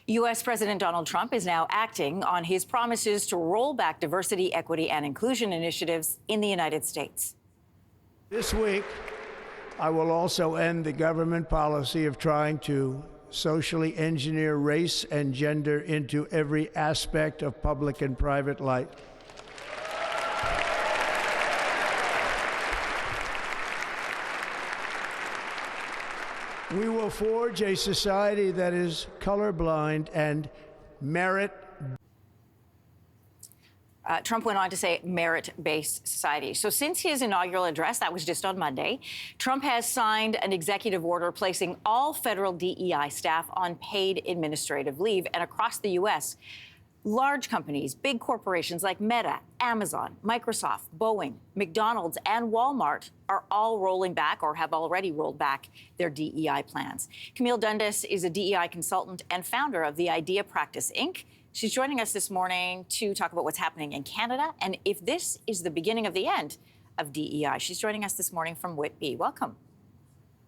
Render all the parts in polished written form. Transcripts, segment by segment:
U.S. President Donald Trump is now acting on his promises to roll back diversity, equity, and inclusion initiatives in the United States. This week, I will also end the government policy of trying to socially engineer race and gender into every aspect of public and private life. We will forge a society that is colorblind and merit. Trump went on to say merit-based society. So since his inaugural address, that was just on Monday, Trump has signed an executive order placing all federal DEI staff on paid administrative leave. And across the U.S., large companies, big corporations like Meta, Amazon, Microsoft, Boeing, McDonald's, and Walmart are all rolling back or have already rolled back their DEI plans. Camille Dundas is a DEI consultant and founder of the Idea Practice, Inc. She's joining us this morning to talk about what's happening in Canada and if this is the beginning of the end of DEI. She's joining us this morning from Whitby. Welcome.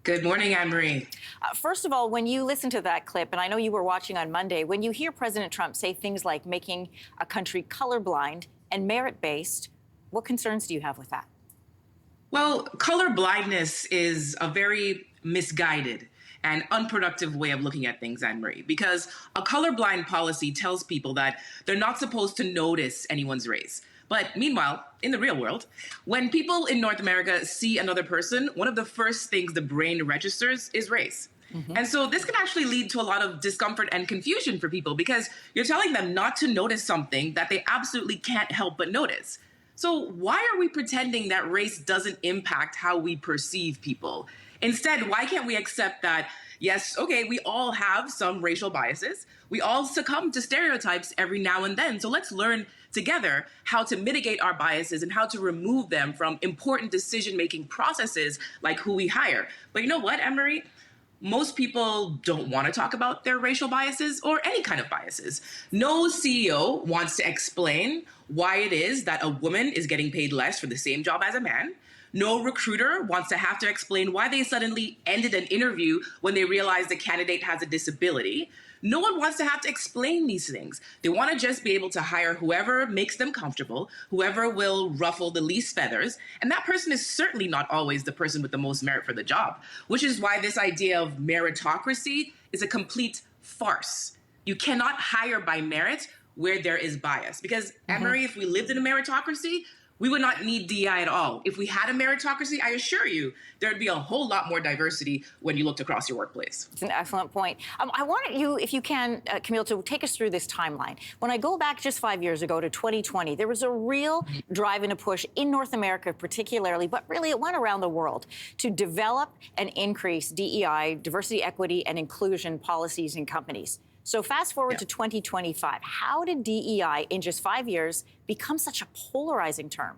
Good morning, Anne-Marie. First of all, when you listen to that clip, and I know you were watching on Monday, when you hear President Trump say things like making a country colorblind and merit-based, what concerns do you have with that? Well, color blindness is a very misguided and unproductive way of looking at things, Anne-Marie, because a colorblind policy tells people that they're not supposed to notice anyone's race. But meanwhile, in the real world, when people in North America see another person, one of the first things the brain registers is race. And so this can actually lead to a lot of discomfort and confusion for people because you're telling them not to notice something that they absolutely can't help but notice. So why are we pretending that race doesn't impact how we perceive people? Instead, why can't we accept that, yes, okay, we all have some racial biases. We all succumb to stereotypes every now and then. So let's learn together how to mitigate our biases and how to remove them from important decision-making processes like who we hire. But you know what, Anne-Marie? Most people don't want to talk about their racial biases or any kind of biases. No CEO wants to explain why it is that a woman is getting paid less for the same job as a man. No recruiter wants to have to explain why they suddenly ended an interview when they realized the candidate has a disability. No one wants to have to explain these things. They want to just be able to hire whoever makes them comfortable, whoever will ruffle the least feathers. And that person is certainly not always the person with the most merit for the job, which is why this idea of meritocracy is a complete farce. You cannot hire by merit where there is bias. Because, Anne-Marie, if we lived in a meritocracy, we would not need DEI at all. If we had a meritocracy, I assure you, there'd be a whole lot more diversity when you looked across your workplace. It's an excellent point. I want you, if you can, Camille, to take us through this timeline. When I go back just 5 years ago to 2020, there was a real drive and a push in North America particularly, but really it went around the world to develop and increase DEI, diversity, equity, and inclusion policies in companies. So fast forward to 2025. How did DEI in just 5 years become such a polarizing term?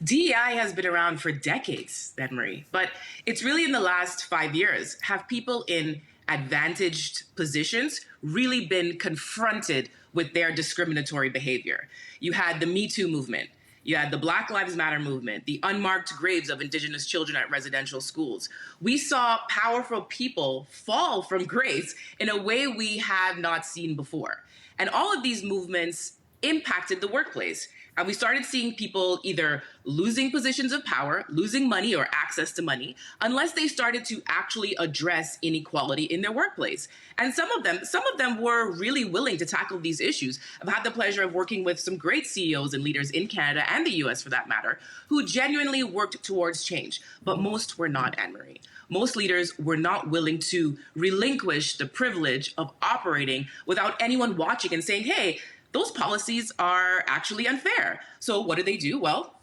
DEI has been around for decades, Anne-Marie, but it's really in the last 5 years have people in advantaged positions really been confronted with their discriminatory behavior. You had the Me Too movement. You had the Black Lives Matter movement, the unmarked graves of Indigenous children at residential schools. We saw powerful people fall from grace in a way we have not seen before. And all of these movements impacted the workplace. And we started seeing people either losing positions of power, losing money or access to money, unless they started to actually address inequality in their workplace. And some of them were really willing to tackle these issues. I've had the pleasure of working with some great CEOs and leaders in Canada and the US for that matter, who genuinely worked towards change. But most were not, Anne-Marie. Most leaders were not willing to relinquish the privilege of operating without anyone watching and saying, hey, those policies are actually unfair. So what do? Well,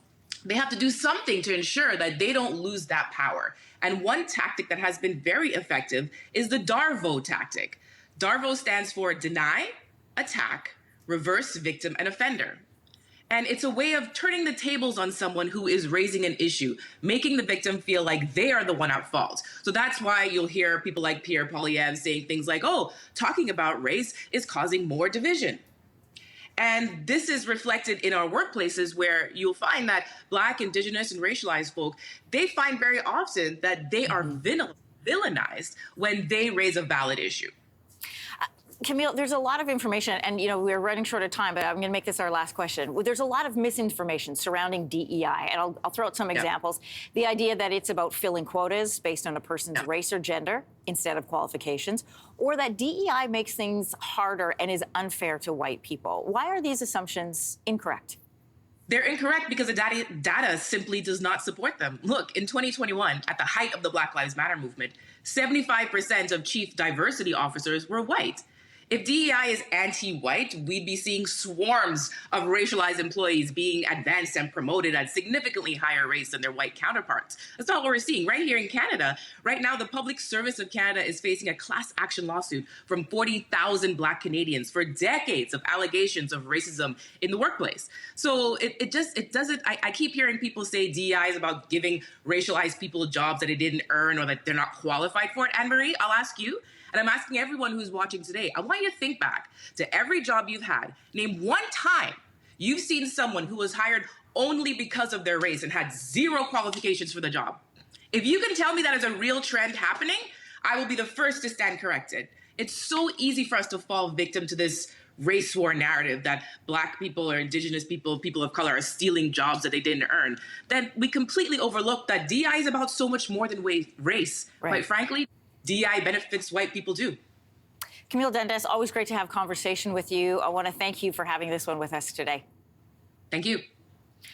they have to do something to ensure that they don't lose that power. And one tactic that has been very effective is the DARVO tactic. DARVO stands for deny, attack, reverse victim and offender. And it's a way of turning the tables on someone who is raising an issue, making the victim feel like they are the one at fault. So that's why you'll hear people like Pierre Poilievre saying things like, oh, talking about race is causing more division. And this is reflected in our workplaces where you'll find that Black, Indigenous, and racialized folk, they find very often that they are villainized when they raise a valid issue. Camille, there's a lot of information, and we're running short of time, but I'm going to make this our last question. There's a lot of misinformation surrounding DEI, and I'll throw out some examples. The idea that it's about filling quotas based on a person's race or gender instead of qualifications, or that DEI makes things harder and is unfair to white people. Why are these assumptions incorrect? They're incorrect because the data simply does not support them. Look, in 2021, at the height of the Black Lives Matter movement, 75% of chief diversity officers were white. If DEI is anti-white, we'd be seeing swarms of racialized employees being advanced and promoted at significantly higher rates than their white counterparts. That's not what we're seeing. Right here in Canada, right now, the Public Service of Canada is facing a class action lawsuit from 40,000 Black Canadians for decades of allegations of racism in the workplace. So it doesn't, I keep hearing people say DEI is about giving racialized people jobs that they didn't earn or that they're not qualified for. Anne-Marie, I'll ask you, and I'm asking everyone who's watching today, I want you to think back to every job you've had. Name one time you've seen someone who was hired only because of their race and had zero qualifications for the job. If you can tell me that is a real trend happening, I will be the first to stand corrected. It's so easy for us to fall victim to this race war narrative that Black people or Indigenous people, people of color are stealing jobs that they didn't earn. Then we completely overlook that DEI is about so much more than race. Right. Quite frankly, DEI benefits white people too. Camille Dundas, always great to have conversation with you. I want to thank you for having this one with us today. Thank you.